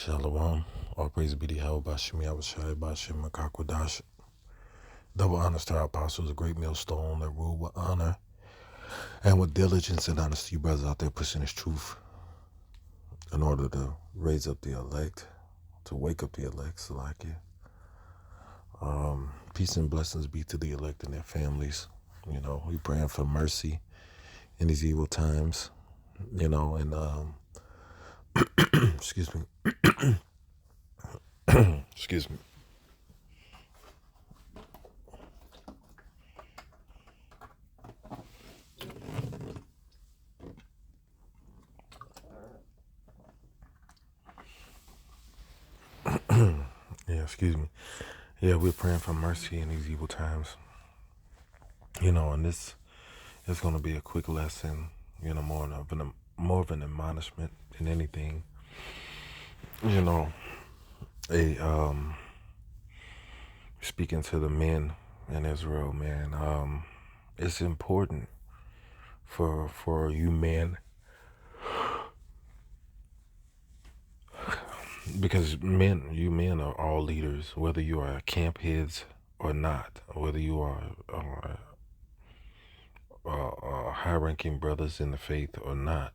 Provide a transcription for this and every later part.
Shalom. All praise be to Yahweh Bashim Yahushai Bashim Makakwadash. Double honors to our apostles, a great millstone that rule with honor and with diligence and honesty, brothers out there pushing this truth in order to raise up the elect, to wake up the elect, Salakia. Peace and blessings be to the elect and their families. We praying for mercy in these evil times, and excuse me. Excuse me. Excuse me. Yeah, we're praying for mercy in these evil times. And this is going to be a quick lesson, more of an admonishment than anything. A Speaking to the men in Israel, man, it's important for you men, because you men are all leaders, whether you are camp heads or not, whether you are high-ranking brothers in the faith or not,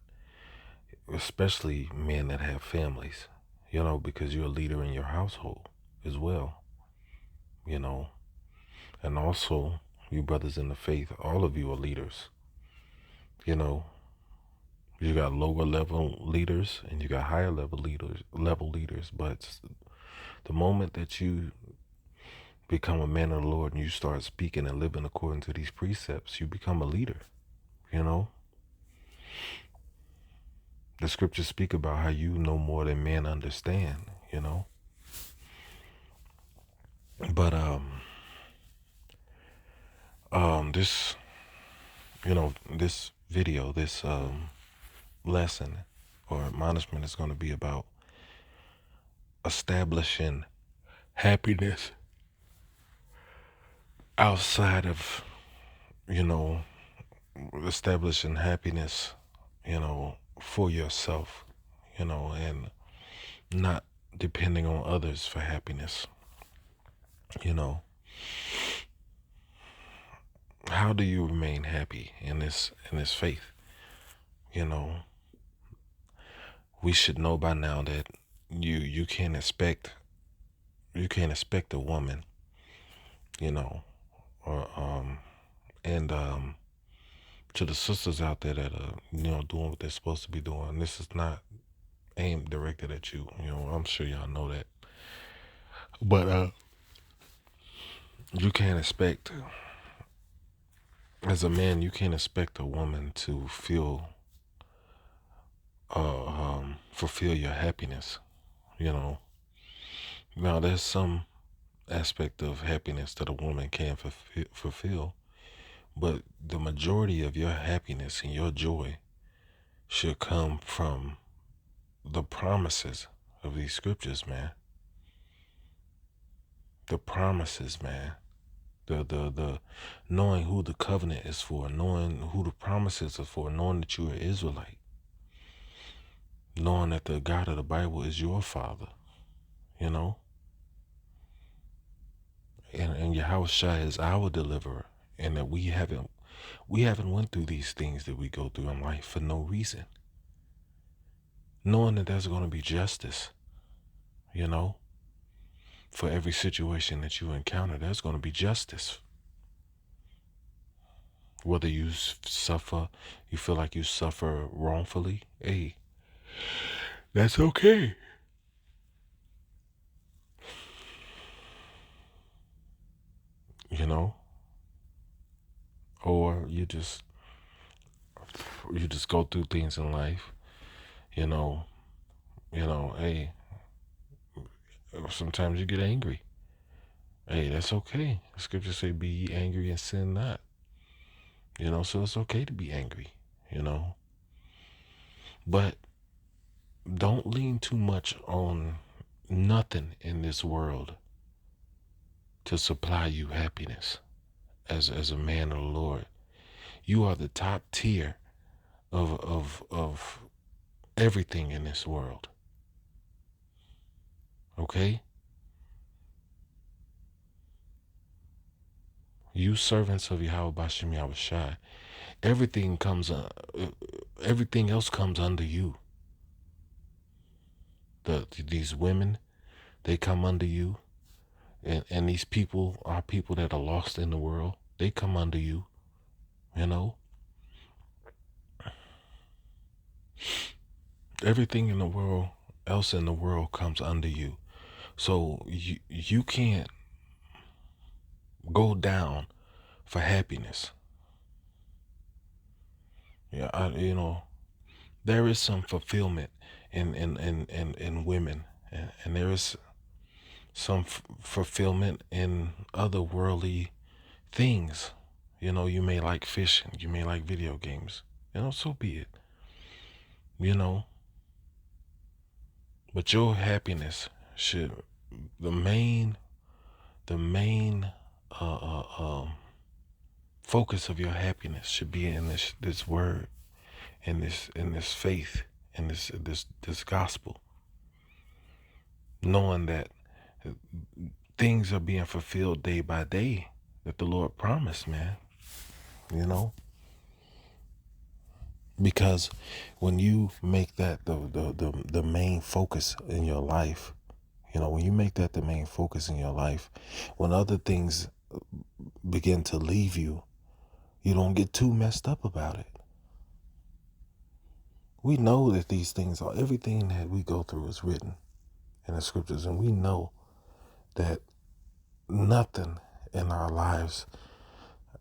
especially men that have families, because you're a leader in your household as well, and also you brothers in the faith, all of you are leaders. You got lower level leaders and you got higher level leaders, but the moment that you become a man of the Lord and you start speaking and living according to these precepts, you become a leader. The scriptures speak about how you know more than men understand, but this this video, this lesson or admonishment is going to be about establishing happiness outside of, establishing happiness, for yourself, and not depending on others for happiness. How do you remain happy in this faith? We should know by now that you can't expect a woman, or and to the sisters out there that are doing what they're supposed to be doing. This is not aimed directed at you. I'm sure y'all know that. But you can't expect, as a man, you can't expect a woman to fulfill your happiness. Now there's some aspect of happiness that a woman can fulfill, but the majority of your happiness and your joy should come from the promises of these scriptures, man. The promises, man. The knowing who the covenant is for, knowing who the promises are for, knowing that you're an Israelite, knowing that the God of the Bible is your father, and Yahushua is our deliverer, and that we haven't went through these things that we go through in life for no reason. Knowing that there's going to be justice, for every situation that you encounter, there's going to be justice. Whether you feel like you suffer wrongfully, hey, that's okay. Or you just go through things in life, hey, sometimes you get angry. Hey, that's okay. The scriptures say, be ye angry and sin not. So it's okay to be angry, But don't lean too much on nothing in this world to supply you happiness as a man of the Lord. You are the top tier of everything in this world. Okay? You servants of Yahweh Bashim Yahushai. Everything else comes under you. These women, they come under you. And these people are people that are lost in the world. They come under you, you know. Everything in the world, else in the world comes under you. So you can't go down for happiness. Yeah, there is some fulfillment in women, and there is some fulfillment in other worldly things. You may like fishing, you may like video games. So be it. You know, but your happiness should the main uh, uh, um, focus of your happiness should be in this word, in this faith, in this gospel, knowing that things are being fulfilled day by day that the Lord promised, man. Because when you make that the main focus in your life, when you make that the main focus in your life, when other things begin to leave you, you don't get too messed up about it. We know that these things are, everything that we go through is written in the scriptures, and we know that nothing in our lives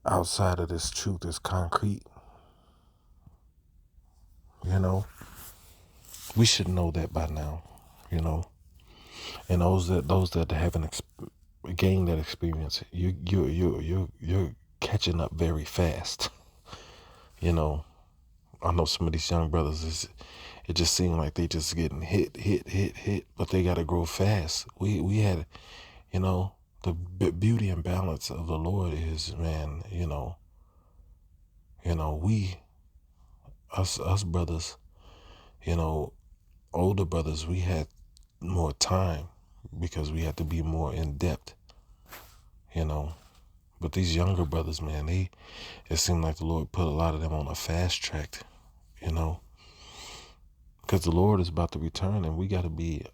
outside of this truth is concrete. We should know that by now. And those that haven't gained that experience, you're catching up very fast. I know some of these young brothers, it just seems like they just getting hit, but they got to grow fast. We had, the beauty and balance of the Lord is, man, we, us brothers, older brothers, we had more time because we had to be more in depth, But these younger brothers, man, it seemed like the Lord put a lot of them on a fast track, because the Lord is about to return, and we got to be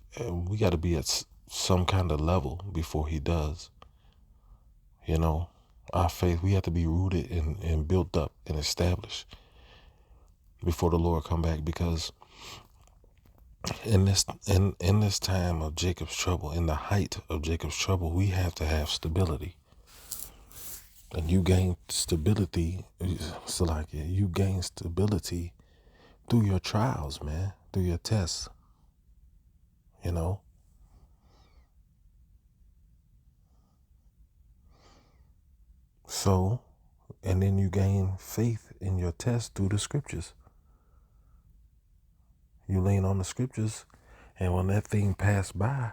at some kind of level before He does. Our faith, we have to be rooted and built up and established before the Lord come back, because in this time of Jacob's trouble, in the height of Jacob's trouble, we have to have stability. And you gain stability, Salakia, you gain stability through your trials, man, through your tests, So, and then you gain faith in your test through the scriptures. You lean on the scriptures, and when that thing pass by,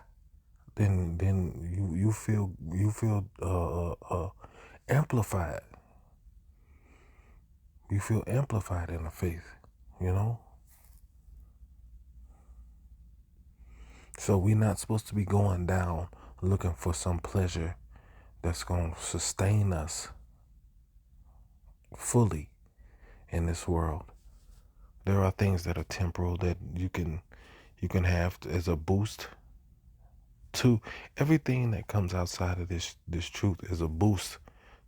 then you feel amplified. You feel amplified in the faith, So we're not supposed to be going down looking for some pleasure that's going to sustain us fully in this world. There are things that are temporal that you can have as a boost to everything that comes outside of this truth is a boost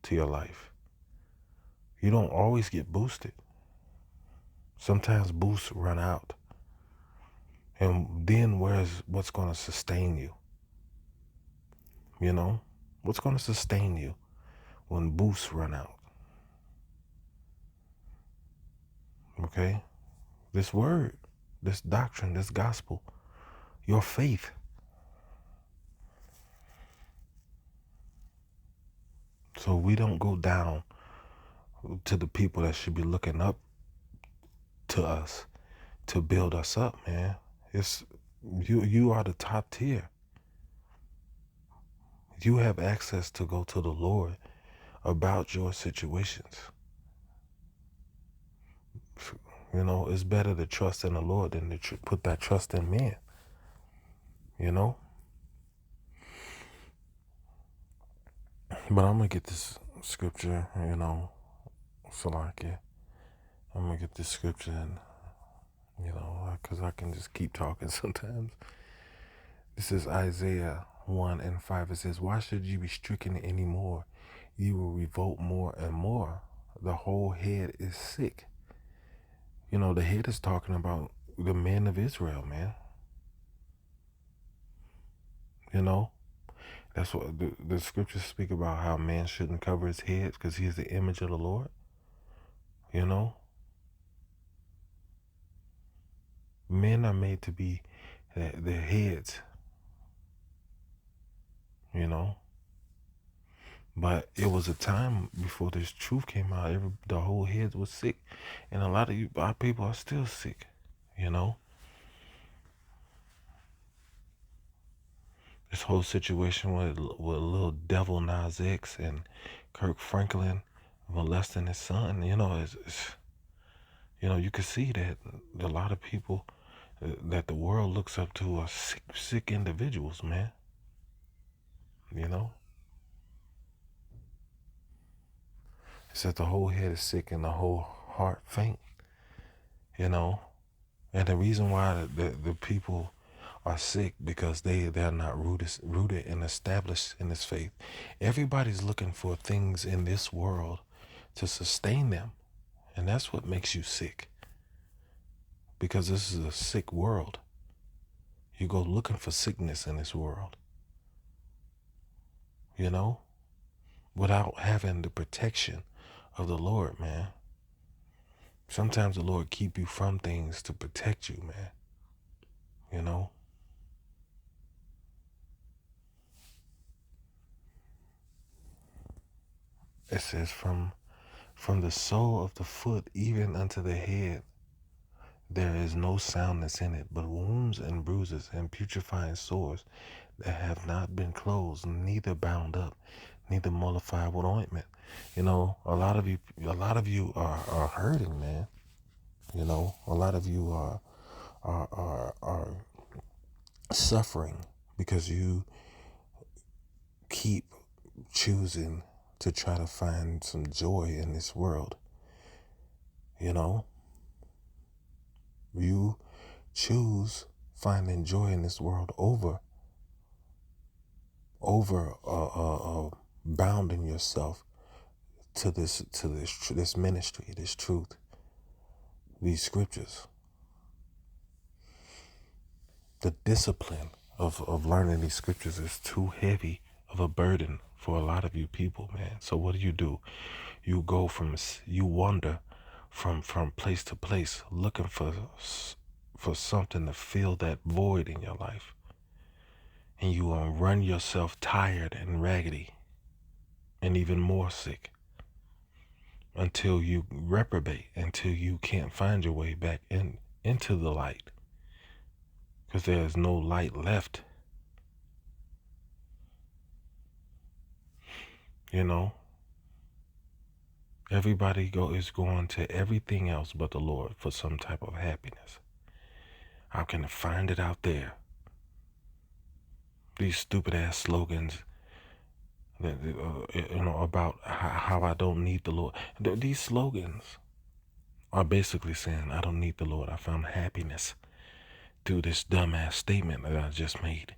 to your life. You don't always get boosted. Sometimes boosts run out. And then what's going to sustain you? What's going to sustain you when boosts run out? Okay? This word, this doctrine, this gospel, your faith. So we don't go down to the people that should be looking up to us to build us up, man. It's you are the top tier. You have access to go to the Lord about your situations. It's better to trust in the Lord than to put that trust in men. But I'm going to get this scripture, Salaki. I'm going to get this scripture and, because I can just keep talking sometimes. This is Isaiah 1 and 5. It says, why should you be stricken anymore? You will revolt more and more. The whole head is sick. The head is talking about the men of Israel, man. That's what the scriptures speak about, how man shouldn't cover his head because he is the image of the Lord. Men are made to be their heads, But it was a time before this truth came out. The whole head was sick, and a lot of our people are still sick. This whole situation with little devil Nas X and Kirk Franklin molesting his son. You can see that a lot of people that the world looks up to are sick individuals, man. It says the whole head is sick and the whole heart faint. And the reason why the people are sick because they're not rooted and established in this faith. Everybody's looking for things in this world to sustain them, and that's what makes you sick. Because this is a sick world. You go looking for sickness in this world, without having the protection of the Lord, man. Sometimes the Lord keep you from things to protect you, man. It says from the sole of the foot even unto the head, there is no soundness in it, but wounds and bruises and putrefying sores that have not been closed, neither bound up, neither mollified with ointment. A lot of you are hurting, man. A lot of you are suffering because you keep choosing to try to find some joy in this world. You choose finding joy in this world over bounding yourself to this ministry, this truth, these scriptures. The discipline of learning these scriptures is too heavy of a burden for a lot of you people, man. So what do? You wander from place to place looking for something to fill that void in your life. And you run yourself tired and raggedy and even more sick until you reprobate, until you can't find your way back into the light. Because there's no light left. Everybody is going to everything else but the Lord for some type of happiness. How can I find it out there? These stupid ass slogans that about how I don't need the Lord. These slogans are basically saying I don't need the Lord. I found happiness through this dumbass statement that I just made.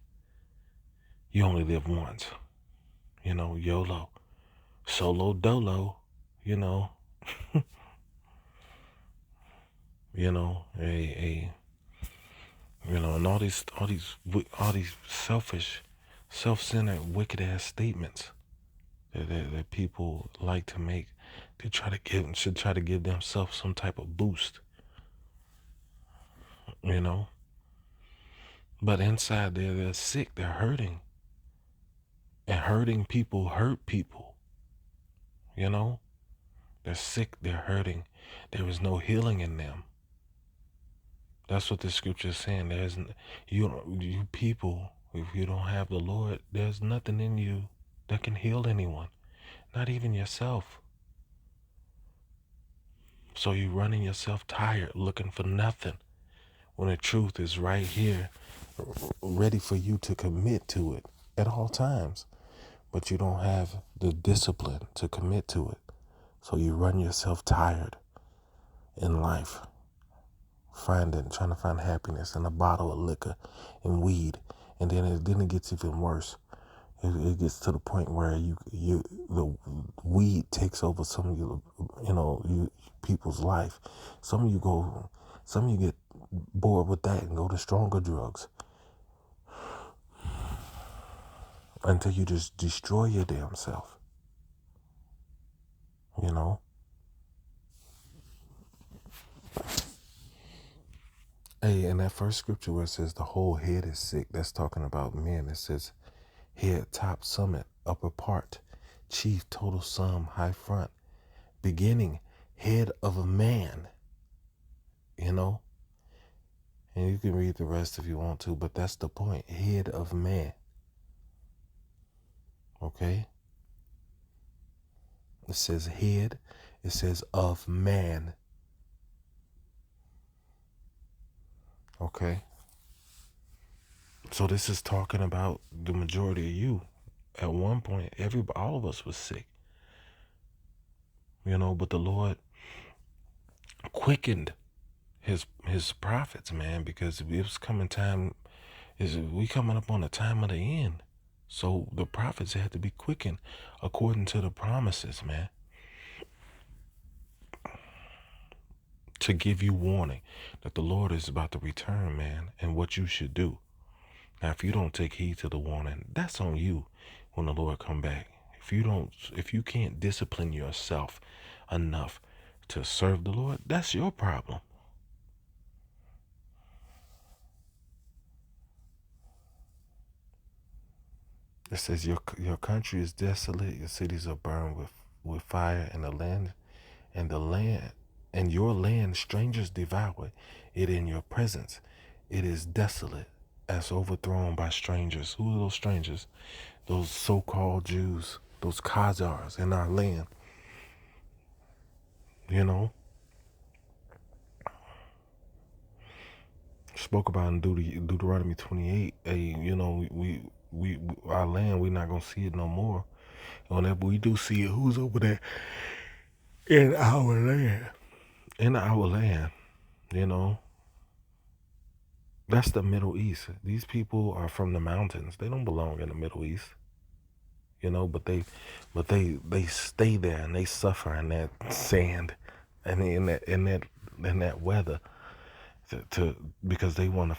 You only live once. YOLO. Solo dolo. And all these selfish, self-centered, wicked ass statements that people like to make. They should try to give themselves some type of boost. But inside they're sick, they're hurting. And hurting people hurt people. They're sick, they're hurting. There is no healing in them. That's what the scripture is saying. You people, if you don't have the Lord, there's nothing in you that can heal anyone, not even yourself. So you're running yourself tired, looking for nothing, when the truth is right here, ready for you to commit to it at all times. but you don't have the discipline to commit to it. So you run yourself tired in life, trying to find happiness in a bottle of liquor and weed, and then it gets even worse. It gets to the point where the weed takes over some of you people's life. Some of you get bored with that and go to stronger drugs until you just destroy your damn self. You know. Hey, in that first scripture where it says the whole head is sick, that's talking about men. It says head, top, summit, upper part, chief, total sum, high front, beginning, head of a man, you know? And you can read the rest if you want to, but that's the point. Head of man. Okay? It says head, it says of man. Okay? So this is talking about the majority of you. At one point, all of us was sick. You know, but the Lord quickened his prophets, man, because it was coming up on the time of the end. So the prophets had to be quickened according to the promises, man, to give you warning that the Lord is about to return, man, and what you should do. Now, if you don't take heed to the warning, that's on you when the Lord come back. If you can't discipline yourself enough to serve the Lord, that's your problem. It says your country is desolate, your cities are burned with fire, and your land strangers devour it in your presence. It is desolate, as overthrown by strangers. Who are those strangers? Those so-called Jews, those Khazars in our land. You know, spoke about in Deuteronomy 28. Hey, you know, we our land, we're not gonna see it no more. Whenever we do see it, who's over there in our land? In our land, you know. That's the Middle East. These people are from the mountains. They don't belong in the Middle East. You know, but they stay there and they suffer in that sand and in that weather to because they want to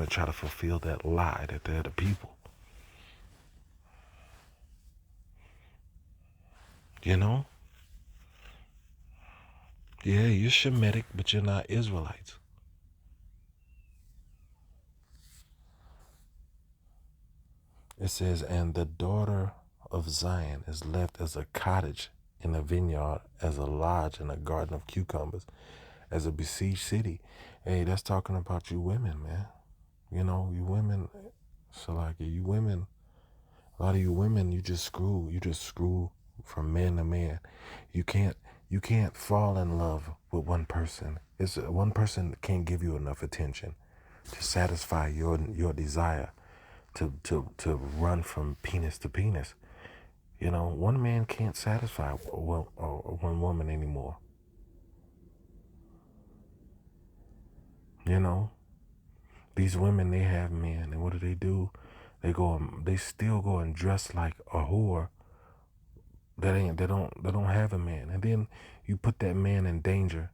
try to fulfill that lie that they're the people. You know? Yeah, you're Shemitic, but you're not Israelites. It says, and the daughter of Zion is left as a cottage in a vineyard, as a lodge in a garden of cucumbers, as a besieged city. Hey, that's talking about you women, man. You know, you women, Salaki, you women, a lot of you women, you just screw from man to man. You can't fall in love with one person. One person can't give you enough attention to satisfy your desire to run from penis to penis. You know, one man can't satisfy one woman anymore. You know, these women, they have men, and what do? They still go and dress like a whore. They don't have a man, and then you put that man in danger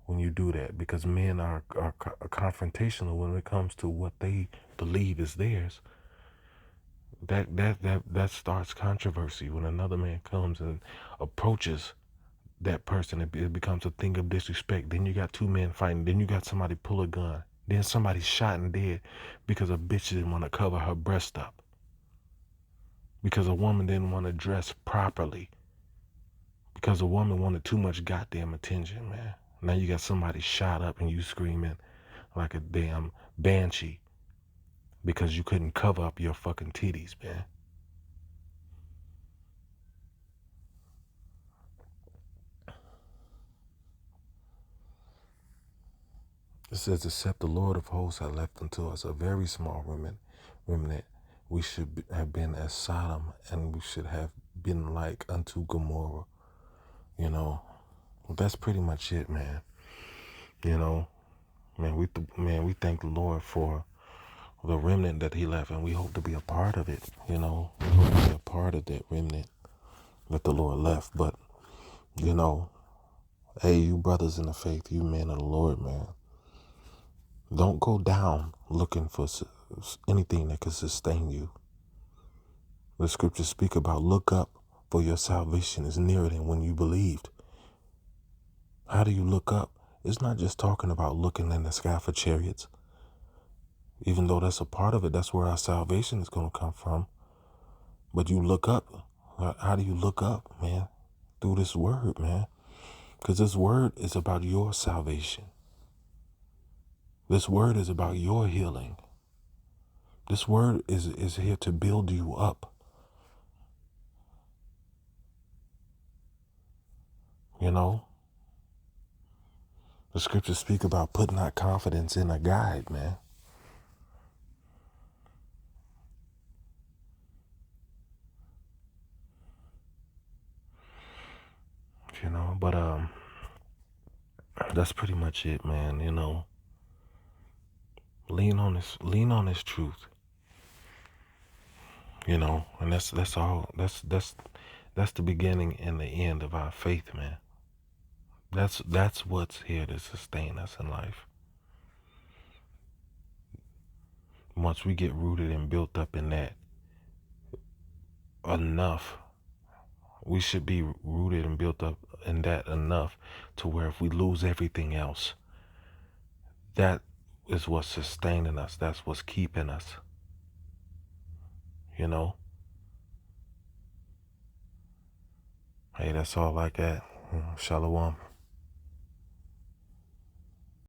when you do that, because men are confrontational when it comes to what they believe is theirs. That starts controversy when another man comes and approaches that person. It becomes a thing of disrespect. Then you got two men fighting. Then you got somebody pull a gun. Then somebody shot and dead because a bitch didn't want to cover her breast up. Because a woman didn't want to dress properly. Because a woman wanted too much goddamn attention, man. Now you got somebody shot up and you screaming like a damn banshee because you couldn't cover up your fucking titties, man. It says, except the Lord of hosts had left unto us a very small remnant, we should have been as Sodom, and we should have been like unto Gomorrah. You know, that's pretty much it, man. You know, man, we thank the Lord for the remnant that He left, and we hope to be a part of it. You know, we hope to be a part of that remnant that the Lord left. But you know, hey, you brothers in the faith, you men of the Lord, man, don't go down looking for anything that can sustain you. The scriptures speak about look up, for your salvation is nearer than when you believed. How do you look up? It's not just talking about looking in the sky for chariots. Even though that's a part of it, that's where our salvation is going to come from. But you look up. How do you look up, man? Through this word, man. Because this word is about your salvation. This word is about your healing. This word is here to build you up. You know? The scriptures speak about putting our confidence in a guide, man. You know, but that's pretty much it, man. You know, lean on this truth. You know, and that's all. That's the beginning and the end of our faith, man. That's what's here to sustain us in life. Once we get rooted and built up in that enough, we should be rooted and built up in that enough to where if we lose everything else, that is what's sustaining us. That's what's keeping us. You know? Hey, that's all I got. Shalom.